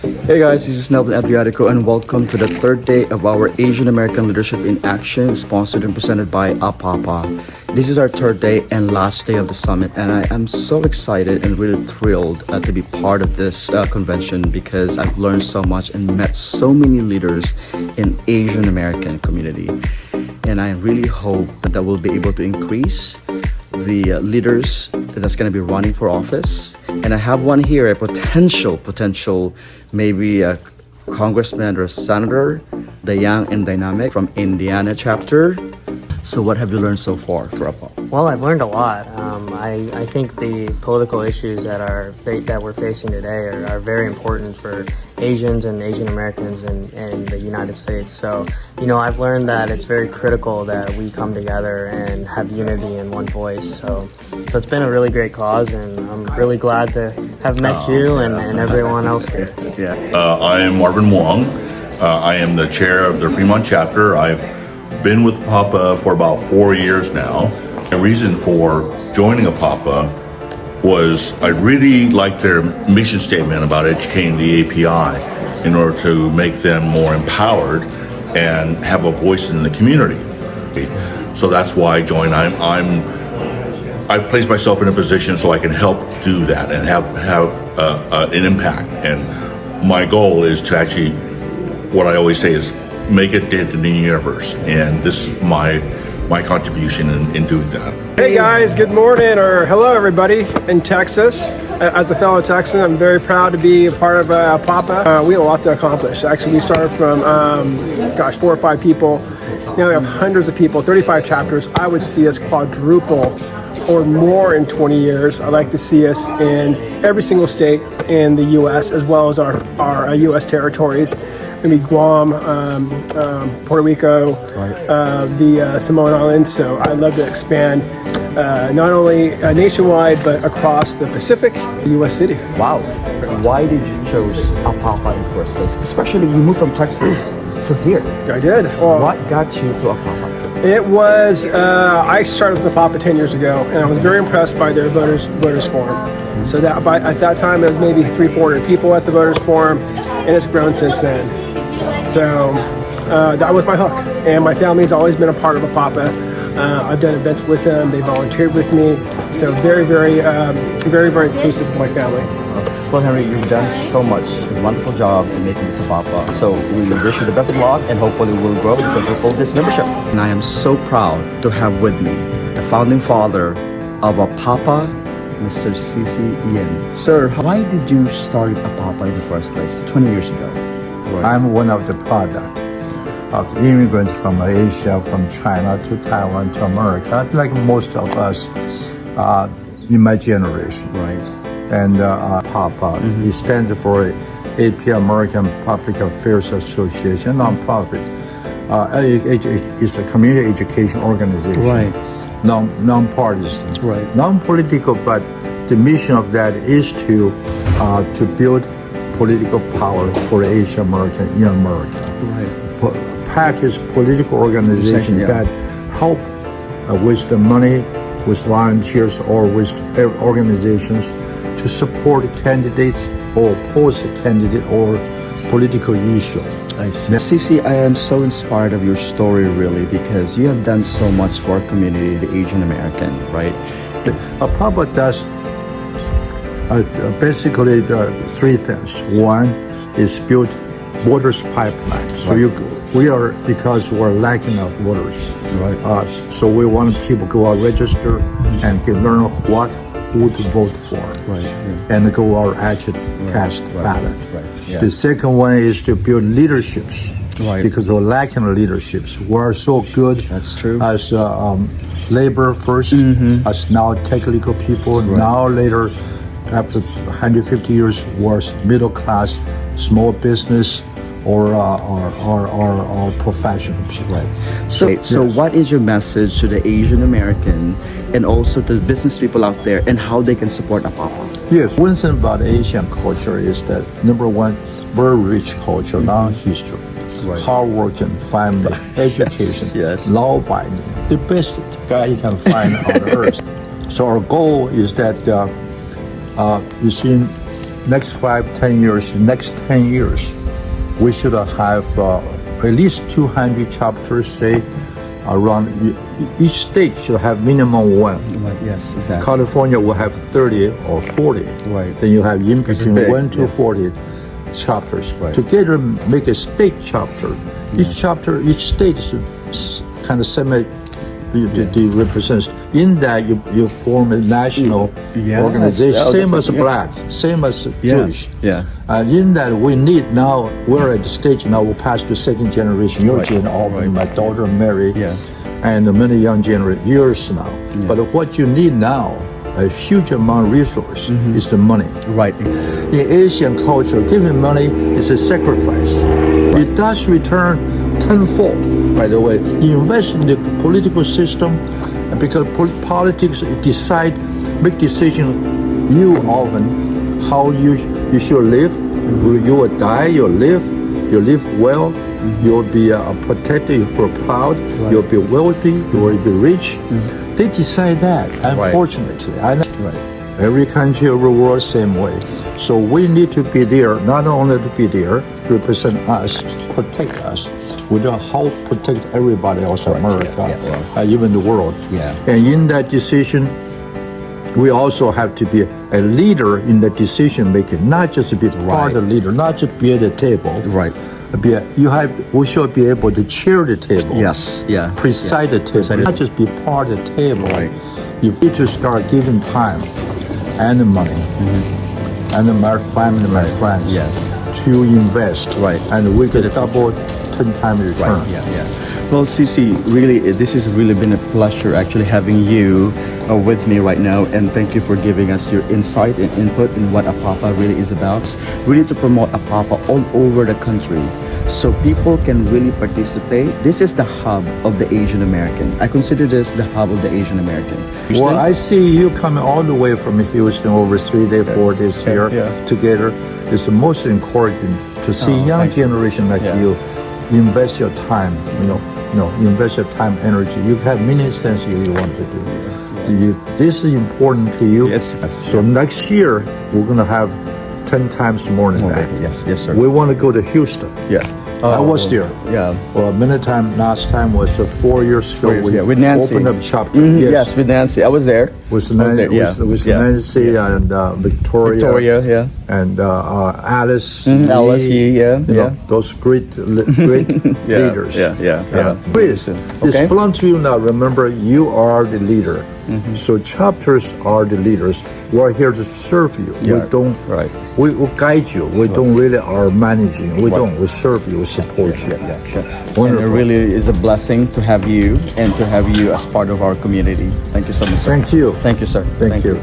Hey guys, this is Nelvin Adriatico and welcome to the third day of our Asian American Leadership in Action, sponsored and presented by APAPA. This is our third day and last day of the summit, and I am so excited and really thrilled to be part of this convention because I've learned so much and met so many leaders in Asian American community. And I really hope that we'll be able to increase the leaders that's going to be running for office. And I have one here, a potential, maybe a congressman or a senator, the young and dynamic from Indiana chapter. So what have you learned so far for APAPA? Well, I've learned a lot. I think the political issues that we're facing today are very important for Asians and Asian Americans in the United States. So, I've learned that it's very critical that we come together and have unity in one voice. So it's been a really great cause, and I'm really glad to have met you and everyone else here. Yeah. I am Marvin Wong. I am the chair of the Fremont chapter. I've been with APAPA for about 4 years now. The reason for joining APAPA was I really liked their mission statement about educating the API in order to make them more empowered and have a voice in the community. So that's why I joined. I've placed myself in a position so I can help do that and have an impact. And my goal is to actually, what I always say is, make a dent in the universe, and this is my contribution in doing that. Hey guys, good morning, or hello everybody in Texas. As a fellow Texan, I'm very proud to be a part of APAPA. We have a lot to accomplish. Actually, we started from, 4 or 5 people. Now we have hundreds of people, 35 chapters. I would see us quadruple or more in 20 years. I'd like to see us in every single state in the U.S. as well as our U.S. territories. Maybe Guam, Puerto Rico, the Samoan Islands. So I'd love to expand not only nationwide, but across the Pacific, U.S. city. Wow. Why did you choose APAPA in the first place? Especially you moved from Texas to here. I did. Well, What got you to APAPA? it was, I started with APAPA 10 years ago, and I was very impressed by their voters forum. So that at that time, it was maybe 300-400 people at the voters forum, and it's grown since then. So that was my hook, and my family's always been a part of APAPA. I've done events with them; they volunteered with me. So very inclusive of my family. Well, Henry, you've done so much, a wonderful job in making this APAPA. So we wish you the best of luck, and hopefully we'll grow because of this membership. And I am so proud to have with me the founding father of APAPA, Mr. C.C. Yin. Sir, why did you start APAPA in the first place 20 years ago? I'm one of the product of immigrants from Asia, from China to Taiwan to America, like most of us in my generation. Right. And APAPA, it stands for AP American Public Affairs Association, nonprofit. It's a community education organization, Right. non-partisan, Right. non-political, but the mission of that is to build political power for Asian American in America. Right. PAC is political organization that help with the money, with volunteers, or with organizations to support candidates or oppose a candidate or political issue. I see. Cici, I am so inspired of your story, really, because you have done so much for our community, the Asian American, right? APAPA does basically the 3 things. One is build waters pipelines. So we are, because we're lacking of waters. Right. So we want people to go out register and can learn who to vote for. Right. Yeah. And go out actually cast ballot. Right. Yeah. The second one is to build leaderships. Right. Because we're lacking leaderships. We're so good. That's true. As labor first, as now technical people, now later, after 150 years, was middle class, small business, or professionals. Right. So what is your message to the Asian American and also to the business people out there and how they can support APAPA? Yes, one thing about Asian culture is that, number one, very rich culture, long history, hardworking family, education, law-abiding, the best guy you can find on earth. So our goal is that, you see, next 5-10 years, next 10 years, we should have at least 200 chapters, say, around. Each state should have minimum one. Right, yes, exactly. California will have 30 or 40. Right. Then you have in between big, 1 to yeah. 40 chapters. Right. Together make a state chapter. Each chapter, each state is kind of semi. It represents. In that you form a national Yes. organization, Oh, same that's as yeah. black, same as Jewish. Yeah. And in that we need now, we're at the stage now, we'll pass to second generation. Your Right. Auburn, my daughter Mary, Yeah. and many young years now. But what you need now, a huge amount of resource, is the money. Right. In Asian culture, giving money is a sacrifice. It does return tenfold, by the way. You invest in the political system, because politics make decisions, you often, how you should live. You will die, you live well, you'll be protected, you're proud, you'll be wealthy, you will be rich. They decide that, unfortunately. Every country, every world, same way. So we need to be there, not only to be there, represent us, protect us. We don't help protect everybody else, America, even the world. Yeah. And in that decision, we also have to be a leader in the decision making, not just be part of the leader, not just be at the table. Right. We should be able to chair the table. Yes. Yeah. Preside the table, not just be part of the table. Right. You need to start giving time and money and my family, my friends to invest. Right. And we could double 10 times return. Right. Yeah. Well, Cici, really, this has really been a pleasure actually having you with me right now, and thank you for giving us your insight and input in what APAPA really is about. Really to promote APAPA all over the country, so people can really participate. This is the hub of the Asian American. I consider this the hub of the Asian American. Well, I see you coming all the way from Houston over 3 days, 4 days here together. It's the most encouraging to see young generation like you invest your time, invest your time, energy. You have many things you want to do. This is important to you. Yes. So next year, we're going to have 10 times more than that. Yes, sir. We want to go to Houston. Yeah. I was there. Yeah. Well, last time was 4 years ago. 4 years, we with Nancy. opened up chapter. Yes, with Nancy. I was there. With Nancy and Victoria. And Alice. Alice, those great leaders. Please, it's belong to you now. Remember, you are the leader. So chapters are the leaders. We're here to serve you. We will guide you. We don't really are managing. We don't. We serve you. We support you. Wonderful. And it really is a blessing to have you and to have you as part of our community. Thank you so much, sir. Thank you. Thank you, sir. Thank you.